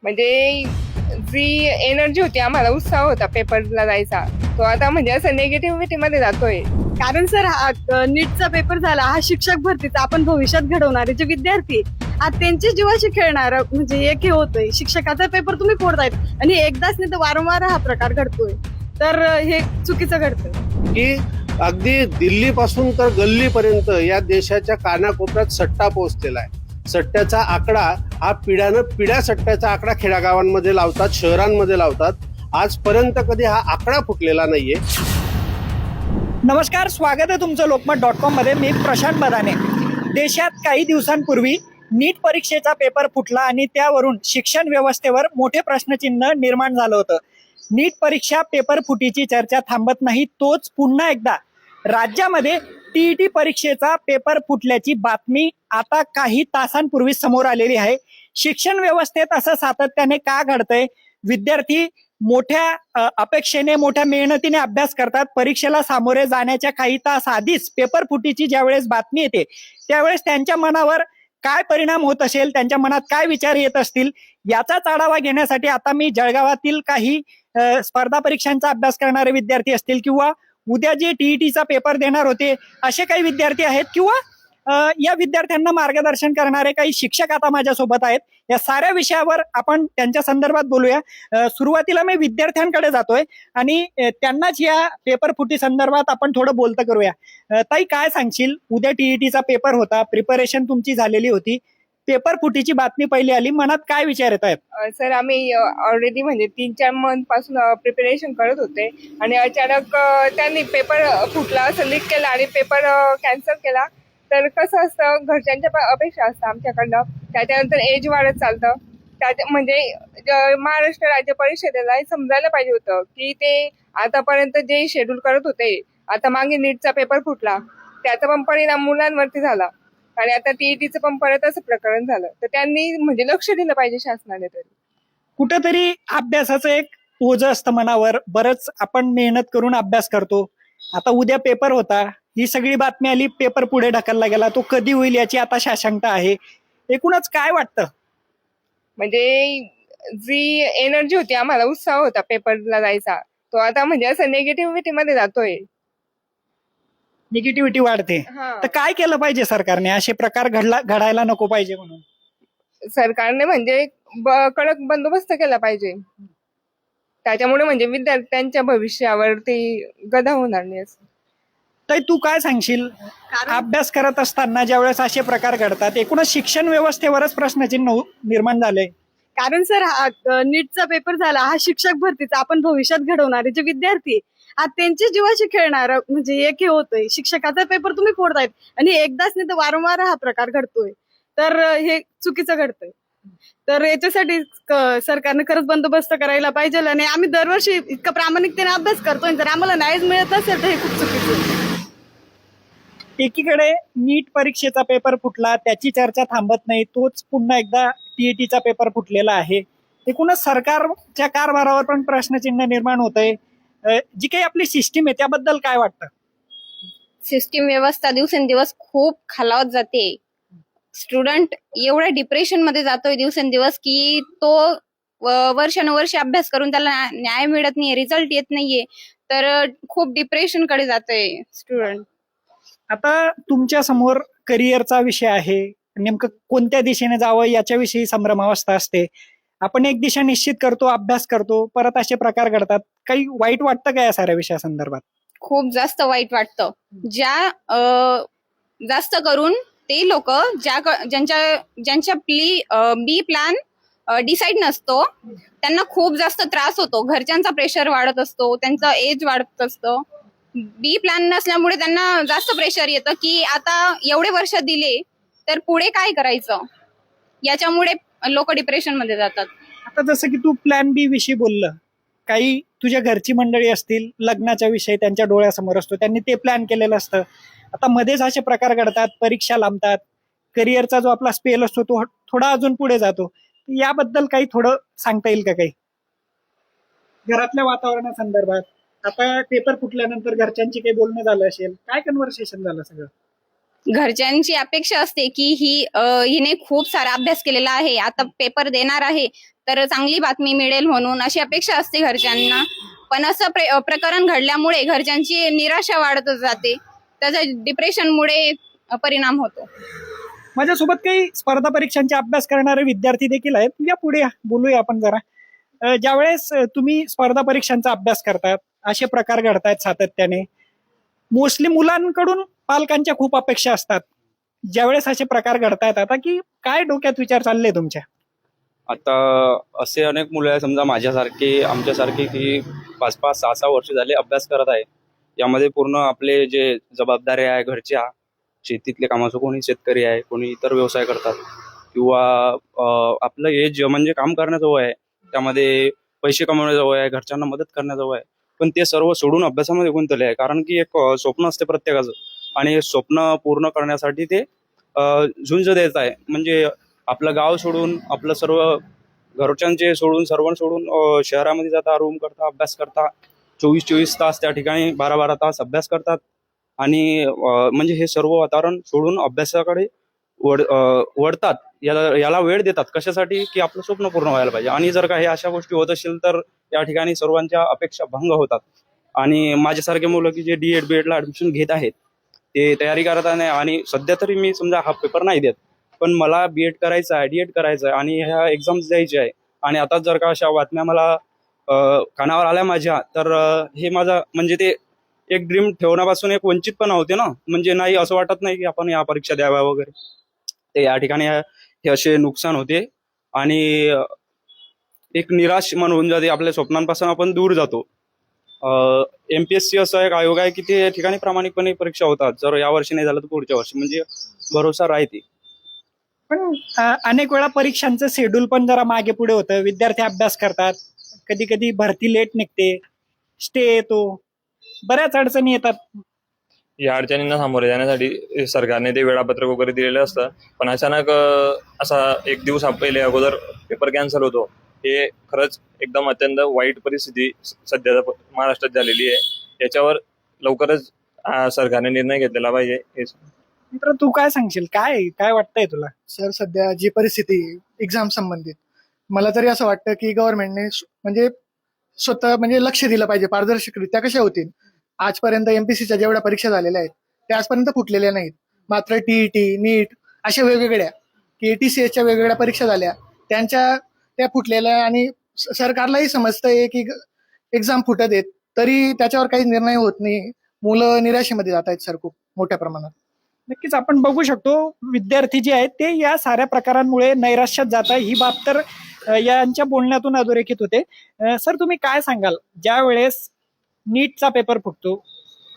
म्हणजे जी एनर्जी होती, आम्हाला उत्साह होता पेपरला जायचा, तो आता म्हणजे असं निगेटिव्हिटी मध्ये जातोय. कारण सर हा नीटचा पेपर झाला, हा शिक्षक भरतीचा आपण भविष्यात घडवणारे जे विद्यार्थी आज त्यांच्या जीवाशी खेळणार म्हणजे एक हे होतोय. शिक्षकाचा पेपर तुम्ही फोडतायत आणि एकदाच नाही तर वारंवार हा प्रकार घडतोय, तर हे चुकीचं घडतंय. की अगदी दिल्लीपासून तर गल्लीपर्यंत या देशाच्या कानाकोपऱ्यात सट्टा पोहोचलेला आहे. सट्ट्याचा आकडा हा पिढ्या सट्ट्याचा आकडा खेड्यागावांमध्ये लावतात, शहरांमध्ये लावतात. आजपर्यंत कधी हा आकडा फुटलेला नाहीये. नमस्कार, स्वागत आहे तुमचं लोकमत.com मध्ये. मी प्रशांत बदाने. देशात काही दिवसांपूर्वी नीट परीक्षेचा पेपर फुटला आणि त्यावरून शिक्षण व्यवस्थेवर मोठे प्रश्नचिन्ह निर्माण झालं होतं. नीट परीक्षा पेपर फुटीची चर्चा थांबत नाही, तोच पुन्हा एकदा राज्यामध्ये टीईटी परीक्षेचा पेपर फुटल्याची बातमी आता काही तासांपूर्वी समोर आलेली आहे. शिक्षण व्यवस्थेत असं सातत्याने का घडतंय? विद्यार्थी मोठ्या अपेक्षेने, मोठ्या मेहनतीने अभ्यास करतात. परीक्षेला सामोरे जाण्याच्या काही तास आधीच पेपर फुटीची ज्यावेळेस बातमी येते, त्यावेळेस त्यांच्या मनावर काय परिणाम होत असेल, त्यांच्या मनात काय विचार येत असतील, याचाच आढावा घेण्यासाठी आता मी जळगावातील काही स्पर्धा परीक्षांचा अभ्यास करणारे विद्यार्थी असतील किंवा उद्या जे टीईटीचा पेपर देणार होते असे काही विद्यार्थी आहेत किंवा या विद्यार्थ्यांना मार्गदर्शन करणारे काही शिक्षक आता माझ्यासोबत आहेत. या साऱ्या विषयावर आपण त्यांच्या संदर्भात बोलूया. सुरुवातीला मी विद्यार्थ्यांकडे जातोय आणि त्यांनाच या पेपर फुटी संदर्भात आपण थोडं बोलतं करूया. ताई, काय सांगशील? उद्या टीईटीचा पेपर होता, प्रिपरेशन तुमची झालेली होती, पेपर फुटीची बातमी पहिली आली, मनात काय विचार येत आहेत? सर, आम्ही ऑलरेडी म्हणजे 3-4 मंथ पासून प्रिपरेशन करत होते आणि अचानक त्यांनी पेपर फुटला असं लीक केला आणि पेपर कॅन्सल केला. तर कसं असतं, घरच्यांच्या अपेक्षा असतात आमच्याकडनं. त्याच्यानंतर एज वाढत चालतं. म्हणजे महाराष्ट्र राज्य परिषदेला समजायला पाहिजे होतं की ते आतापर्यंत जे शेड्यूल करत होते, आता मागे नीटचा पेपर फुटला, त्याचा पण परिणाम मुलांवरती झाला आणि आता टीईटीचं पण परत असं प्रकरण झालं. तर त्यांनी म्हणजे लक्ष दिलं पाहिजे शासनाने. तरी कुठंतरी अभ्यासाचं एक ओझं असतं मनावर. बरंच आपण मेहनत करून अभ्यास करतो. आता उद्या पेपर होता, ही सगळी बातमी आली, पेपर पुढे ढकलला गेला, तो कधी होईल याची आता साशंकता आहे. एकूणच काय वाटतं? म्हणजे जी एनर्जी होती, आम्हाला उत्साह होता पेपरला जायचा, तो आता म्हणजे असं निगेटिव्हिटी मध्ये जातोय. निगेटिव्हिटी वाढते. तर काय केलं पाहिजे सरकारने? असे प्रकार घडायला नको पाहिजे म्हणून सरकारने म्हणजे कडक बंदोबस्त केला पाहिजे. त्याच्यामुळे म्हणजे विद्यार्थ्यांच्या भविष्यावरती गदा होणार नाही. असं तर तू काय सांगशील? अभ्यास करत असताना ज्यावेळेस असे प्रकार घडतात, एकूणच शिक्षण व्यवस्थेवरच प्रश्नचिन्ह निर्माण झाले. कारण सर हा नीटचा पेपर झाला, हा शिक्षक भरतीचा आपण भविष्यात घडवणारे जे विद्यार्थी आज त्यांच्या जीवाशी खेळणार म्हणजे एक हे होतोय. शिक्षकाचा पेपर तुम्ही फोडतायत आणि एकदाच नाही तर वारंवार हा प्रकार घडतोय, तर हे चुकीचं घडतंय. तर याच्यासाठी सरकारने खरंच बंदोबस्त करायला पाहिजे. आणि आम्ही दरवर्षी इतका प्रामाणिकतेने अभ्यास करतोय, जर आम्हाला न्यायच मिळत असेल तर हे खूप चुकीचं. एकीकडे नीट परीक्षेचा पेपर फुटला, त्याची चर्चा थांबत नाही, तोच पुन्हा एकदा टीईटीचा पेपर फुटलेला आहे. एकूणच सरकारच्या कारभारावर पण प्रश्नचिन्ह निर्माण होत आहे. जी काही आपली सिस्टीम आहे त्याबद्दल काय वाटतं? सिस्टीम व्यवस्था दिवसेंदिवस खूप खालावत जाते. स्टुडंट एवढ्या डिप्रेशन मध्ये जातोय दिवसेंदिवस की तो वर्षानुवर्ष अभ्यास करून त्याला न्याय मिळत नाहीये, रिझल्ट येत नाहीये, तर खूप डिप्रेशन कडे जातोय स्टुडंट. आता तुमच्या समोर करिअरचा विषय आहे, नेमकं कोणत्या दिशेने जावं याच्याविषयी संभ्रमावस्था असते. आपण एक दिशा निश्चित करतो, अभ्यास करतो, परत असे प्रकार घडतात. काही वाईट वाटतं का या साऱ्या विषयासंदर्भात? खूप जास्त वाईट वाटतं. जास्त करून ते लोक ज्यांच्या बी प्लॅन डिसाईड नसतो, त्यांना खूप जास्त त्रास होतो. घरच्यांचा प्रेशर वाढत असतो, त्यांचं एज वाढत असतं. बी प्लॅन नसल्यामुळे त्यांना जास्त प्रेशर येतं की आता एवढे वर्ष दिले तर पुढे काय करायचं, याच्यामुळे लोक डिप्रेशन मध्ये जातात. आता जसं की तू प्लॅन बी विषयी बोललं, काही तुझ्या घरची मंडळी असतील, लग्नाच्या विषयी त्यांच्या डोळ्यासमोर असतो, त्यांनी ते प्लॅन केलेलं असतं. आता मध्येच असे प्रकार घडतात, परीक्षा लांबतात, करिअरचा जो आपला स्पेल असतो तो थोडा अजून पुढे जातो. याबद्दल काही थोडं सांगता येईल का? काही घरातल्या वातावरणासंदर्भात, आता पेपर फुटल्यानंतर घरच्यांची काही बोलणं झालं असेल, काय कन्व्हर्सेशन झालं सगळं? घरच्यांची अपेक्षा असते की हिने खूप सारा अभ्यास केलेला आहे, आता पेपर देणार आहे, तर चांगली बातमी मिळेल म्हणून अशी अपेक्षा असते घरच्यांना. पण असं प्रकरण घडल्यामुळे घरच्यांची निराशा वाढतच जाते, त्याचा डिप्रेशनमुळे परिणाम होतो. माझ्यासोबत काही स्पर्धा परीक्षांचे अभ्यास करणारे विद्यार्थी देखील आहेत. या पुढे या, बोलूया आपण जरा. ज्यावेळेस तुम्ही स्पर्धा परीक्षांचा अभ्यास करतात, असे प्रकार घडतायत सातत्याने, मोस्टली मुलांकडून पालकांच्या खूप अपेक्षा असतात. ज्यावेळेस असे प्रकार घडतायत आता, की काय डोक्यात विचार चालले तुमच्या? आता असे अनेक मुलं आहे, समजा माझ्यासारखे आमच्यासारखे, की 5-5, 6-6 वर्ष झाले अभ्यास करत आहे. यामध्ये पूर्ण आपले जे जबाबदाऱ्या आहे घरच्या, शेतीतले कामाचं, कोणी शेतकरी आहे, कोणी इतर व्यवसाय करतात, किंवा आपलं एज म्हणजे काम करण्याचं वय आहे, त्यामध्ये पैसे कमवण्याचं वय आहे, घरच्यांना मदत करण्याचं वय आहे. पण ते सर्व सोडून अभ्यासामध्ये गुंतले आहे, कारण की एक स्वप्न असते प्रत्येकाचं, आणि स्वप्न पूर्ण करण्यासाठी ते झुंज देत आहे. म्हणजे आपलं गाव सोडून, आपलं सर्व घरच्यांचे सोडून, सर्वांना सोडून शहरामध्ये जाता, रूम करता, अभ्यास करता, 24-24 तास त्या ठिकाणी 12-12 तास अभ्यास करतात. आणि म्हणजे हे सर्व वातावरण सोडून अभ्यासाकडे वळतात, याला वेळ देतात. कशासाठी? की आपलं स्वप्न पूर्ण व्हायला पाहिजे. आणि जर काही अशा गोष्टी होत असतील तर या ठिकाणी सर्वांच्या अपेक्षा भंग होतात. आणि माझ्यासारखे मुलं की जे D.Ed B.Edला ऍडमिशन घेत आहेत, ते तयारी करत आहे, आणि सध्या तरी मी समजा हा पेपर नाही देत, पण मला B.Ed करायचं आहे, D.Ed करायचं आहे, आणि ह्या एक्झाम्स द्यायची आहे. आणि आता जर का अशा बातम्या मला कानावर आल्या माझ्या, तर हे माझा म्हणजे ते एक ड्रीम ठेवण्यापासून एक वंचितपणा होते ना. म्हणजे नाही, असं वाटत नाही की आपण या परीक्षा द्याव्या वगैरे. ते या ठिकाणी हे असे नुकसान होते, आणि एक निराश मन होऊन जाते. आपल्या स्वप्नांपासून आपण दूर जातो. MPSC असं एक आयोग आहे की ते या ठिकाणी प्रामाणिकपणे परीक्षा होतात. जर या वर्षी नाही झालं तर पुढच्या वर्षी, म्हणजे भरोसा राहते. पण अनेक वेळा परीक्षांचं शेड्यूल पण जरा मागे पुढे होतं, विद्यार्थी अभ्यास करतात, कधी कधी भरती लेट निघते, स्टे येतो, बऱ्याच अडचणी येतात. या अडचणींना सामोरे जाण्यासाठी सरकारने ते वेळापत्रक वगैरे दिलेलं असतं, पण अचानक असा एक दिवस पहिले अगोदर पेपर कॅन्सल होतो. हे खरंच एकदम अत्यंत वाईट परिस्थिती सध्या महाराष्ट्रात झालेली आहे. याच्यावर लवकरच सरकारने निर्णय घेतलेला पाहिजे. मित्र, तू काय सांगशील? काय वाटतंय तुला? सर, सध्या जी परिस्थिती एक्झाम संबंधित, मला तरी असं वाटतं की गव्हर्नमेंटने म्हणजे स्वतः म्हणजे लक्ष दिलं पाहिजे. पारदर्शकरित्या कशा होतील. आजपर्यंत MPSCच्या जेवढ्या परीक्षा झालेल्या आहेत त्या आजपर्यंत फुटलेल्या नाहीत. मात्र TET, NEET अशा वेगवेगळ्या TCSच्या वेगवेगळ्या परीक्षा झाल्या, त्या फुटलेल्या, आणि सरकारलाही समजतंय की एक्झाम फुटत आहेत, तरी त्याच्यावर काही निर्णय होत नाही. मुलं निराशेमध्ये जात आहेत सर, खूप मोठ्या प्रमाणात. नक्कीच आपण बघू शकतो, विद्यार्थी जे आहेत ते या साऱ्या प्रकारांमुळे नैराश्यात जात आहे. ही बाब तर यांच्या बोलण्यातून अधोरेखित होते. सर, तुम्ही काय सांगाल, ज्या वेळेस नीटचा पेपर फुटतो,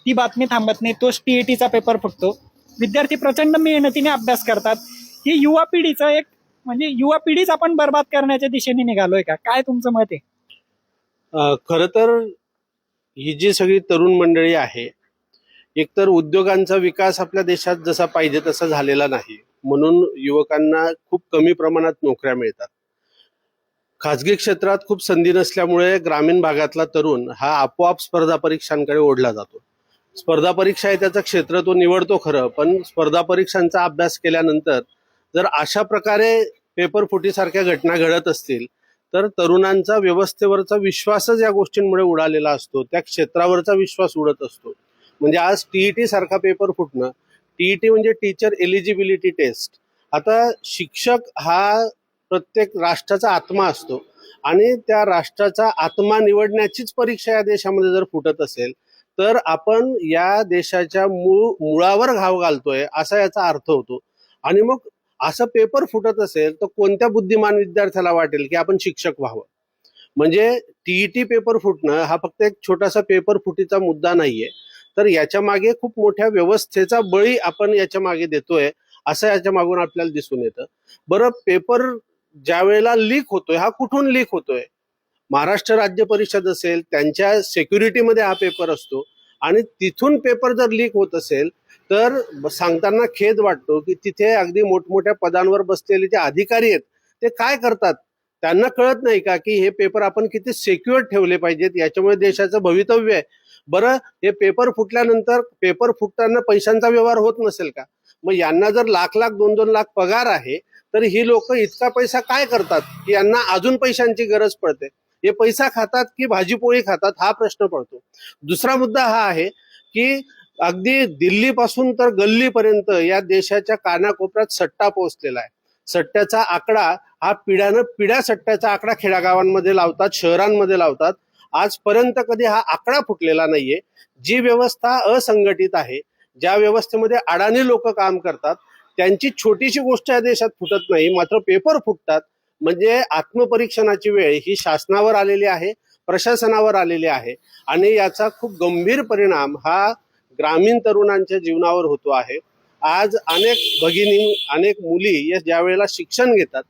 ती बातमी थांबत नाही, तो TETचा पेपर फुटतो, विद्यार्थी प्रचंड मेहनतीने अभ्यास करतात, ही युवा पिढीचं एक म्हणजे युवा पिढीच आपण बर्बाद करण्याच्या दिशेने निघालोय का? काय तुमचं मत आहे? खरं तर ही जी सगळी तरुण मंडळी आहे, एकतर उद्योगांचा विकास आपल्या देशात जसा पाहिजे तसा झालेला नाही, म्हणून युवकांना खूप कमी प्रमाणात नोकऱ्या मिळतात. खाजगी क्षेत्रात खूप संधी नसल्यामुळे ग्रामीण भागातला तरुण हा आपोआप स्पर्धा परीक्षांकडे ओढला जातो. स्पर्धा परीक्षा आहे त्याचं क्षेत्र तो निवडतो खरं, पण स्पर्धा परीक्षांचा अभ्यास केल्यानंतर जर अशा प्रकारे पेपर फुटीसारख्या घटना घडत असतील तर तरुणांचा व्यवस्थेवरचा विश्वासच या गोष्टींमुळे उडालेला असतो, त्या क्षेत्रावरचा विश्वास उडत असतो. म्हणजे आज TET सारखा पेपर फुटणं, TET म्हणजे टीचर एलिजिबिलिटी टेस्ट. आता शिक्षक हा प्रत्येक राष्ट्राचा आत्मा असतो, आणि त्या राष्ट्राचा आत्मा निवडण्याचीच परीक्षा या देशामध्ये जर फुटत असेल तर आपण या देशाच्या मुळावर घाव घालतोय असा याचा अर्थ होतो. आणि मग असं पेपर फुटत असेल तर कोणत्या बुद्धिमान विद्यार्थ्याला वाटेल की आपण शिक्षक व्हावं. म्हणजे TET पेपर फुटणं हा फक्त एक छोटासा पेपर फुटीचा मुद्दा नाहीये, तर याच्या मागे खूप मोठ्या व्यवस्थेचा बळी आपण याच्या मागे देतोय असं याच्या मागून आपल्याला दिसून येतं. बरं, पेपर ज्या वेळेला लीक होतोय, हा कुठून लीक होतोय? महाराष्ट्र राज्य परिषद असेल, त्यांच्या सेक्युरिटीमध्ये हा पेपर असतो, आणि तिथून पेपर जर लीक होत असेल तर सांगताना खेद वाटतो की तिथे अगदी मोठमोठ्या पदांवर बसलेले जे अधिकारी आहेत ते काय करतात? त्यांना कळत नाही का की हे पेपर आपण किती सिक्युअर ठेवले पाहिजेत, याच्यामुळे देशाचं भवितव्य आहे. बरं, हे पेपर फुटल्यानंतर पेपर फुटताना पैशांचा व्यवहार होत नसेल का? मग यांना जर लाख 2-2 लाख पगार आहे, तर ही लोक इतका पैसा काय करतात की यांना अजून पैशांची गरज पडते? हे पैसा खातात की भाजीपोळी खातात हा प्रश्न पडतो. दुसरा मुद्दा हा आहे की अगदी दिल्लीपासून तर गल्लीपर्यंत या देशाच्या कानाकोपऱ्यात सट्टा पोहोचलेला आहे. सट्ट्याचा आकडा हा पिढ्या सट्ट्याचा आकडा खेड्यागावांमध्ये लावतात, शहरांमध्ये लावतात. आजपर्यंत कधी हा आकडा फुटलेला नाहीये. जी व्यवस्था असंघटित आहे, ज्या व्यवस्थेमध्ये अडाणी लोक काम करतात, त्यांची छोटीशी गोष्ट या देशात फुटत नाही, मात्र पेपर फुटतात. म्हणजे आत्मपरीक्षणाची वेळ ही शासनावर आलेली आहे, प्रशासनावर आलेली आहे आणि याचा खूप गंभीर परिणाम हा ग्रामीण तरुणांच्या जीवनावर होतो आहे. आज अनेक भगिनी, अनेक मुली या ज्या वेळेला शिक्षण घेतात,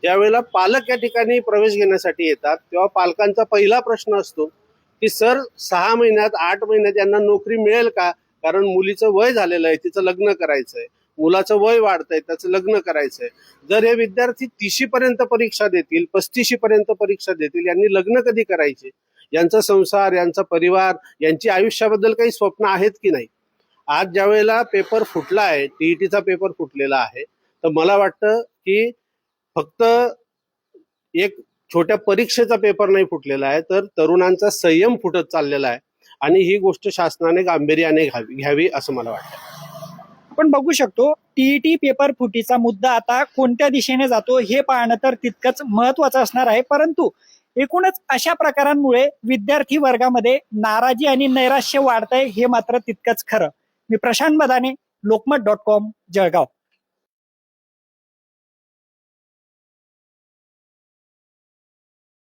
ज्या वेळेला पालक या ठिकाणी प्रवेश घेण्यासाठी येतात, तेव्हा पालकांचा पहिला प्रश्न असतो की सर 6 महिन्यात 8 महिन्यात यांना नोकरी मिळेल का? कारण मुलीचं वय झालेलं आहे, तिचं लग्न करायचंय, मुलाचं वय वाढतंय, त्याचं लग्न करायचंय. जर हे विद्यार्थी 30शी पर्यंत परीक्षा देतील, 35शी पर्यंत परीक्षा देतील, यांनी लग्न कधी करायचे? यांचा संसार, यांचा परिवार, यांची आयुष्याबद्दल काही स्वप्न आहेत की नाही? आज ज्या वेळेला पेपर फुटला आहे, टीईटीचा पेपर फुटलेला आहे, तर मला वाटतं की फक्त एक छोट्या परीक्षेचा पेपर नाही फुटलेला आहे, तर तरुणांचा संयम फुटत चाललेला आहे आणि ही गोष्ट शासनाने गांभीर्याने घ्यावी असं मला वाटतं. आपण बघू शकतो टीईटी पेपर फुटीचा मुद्दा आता कोणत्या दिशेने जातो हे पाहणं तर तितकंच महत्वाचं असणार आहे. परंतु एकूणच अशा प्रकारांमुळे विद्यार्थी वर्गामध्ये नाराजी आणि नैराश्य वाढतंय हे मात्र तितकंच खरं. मी प्रशांत बदाने, लोकमत.com, जळगाव.